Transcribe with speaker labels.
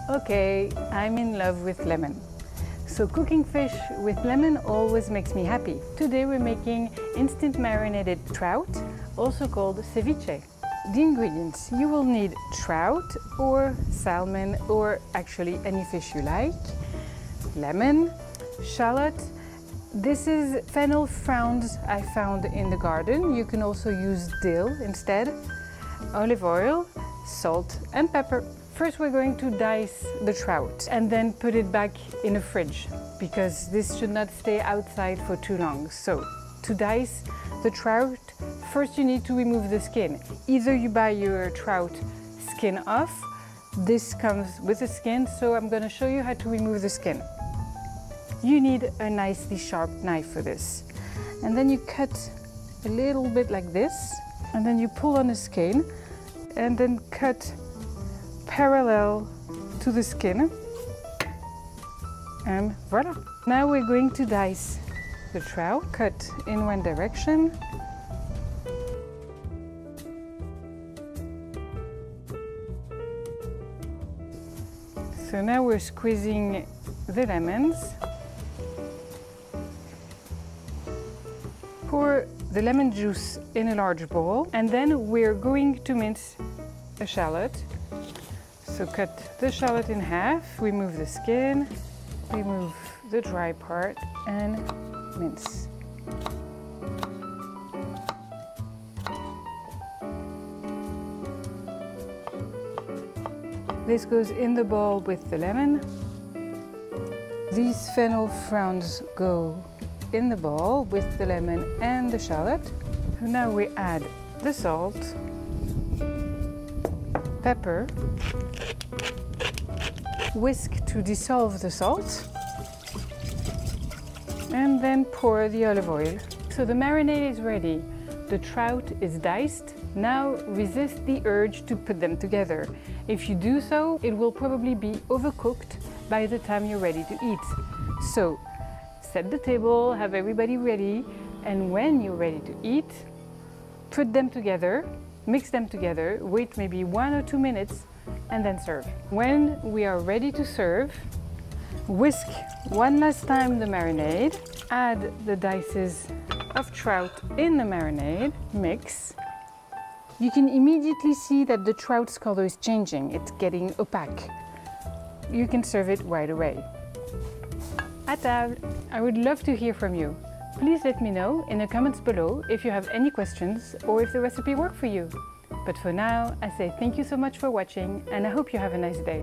Speaker 1: Okay, I'm in love with lemon. So cooking fish with lemon always makes me happy. Today we're making instant marinated trout, also called ceviche. The ingredients: you will need trout or salmon or actually any fish you like, lemon, shallot. This is fennel fronds I found in the garden. You can also use dill instead. Olive oil, salt and pepper. First we're going to dice the trout and then put it back in the fridge because this should not stay outside for too long. So to dice the trout, first you need to remove the skin. Either you buy your trout skin off, this comes with the skin, so I'm going to show you how to remove the skin. You need a nicely sharp knife for this. And then you cut a little bit like this, and then you pull on the skin and then cut parallel to the skin, and voila! Now we're going to dice the trout, cut in one direction. So now we're squeezing the lemons. Pour the lemon juice in a large bowl, and then we're going to mince a shallot. So cut the shallot in half, remove the skin, remove the dry part and mince. This goes in the bowl with the lemon. These fennel fronds go in the bowl with the lemon and the shallot. So now we add the salt, pepper, whisk to dissolve the salt, and then pour the olive oil. So the marinade is ready. The trout is diced. Now resist the urge to put them together. If you do so, it will probably be overcooked by the time you're ready to eat. So set the table, have everybody ready, and when you're ready to eat, put them together, mix them together, wait maybe 1 or 2 minutes, and then serve. When we are ready to serve, whisk one last time the marinade, add the dices of trout in the marinade, mix. You can immediately see that the trout's color is changing, it's getting opaque. You can serve it right away. À table! I would love to hear from you. Please let me know in the comments below if you have any questions or if the recipe worked for you. But for now, I say thank you so much for watching and I hope you have a nice day.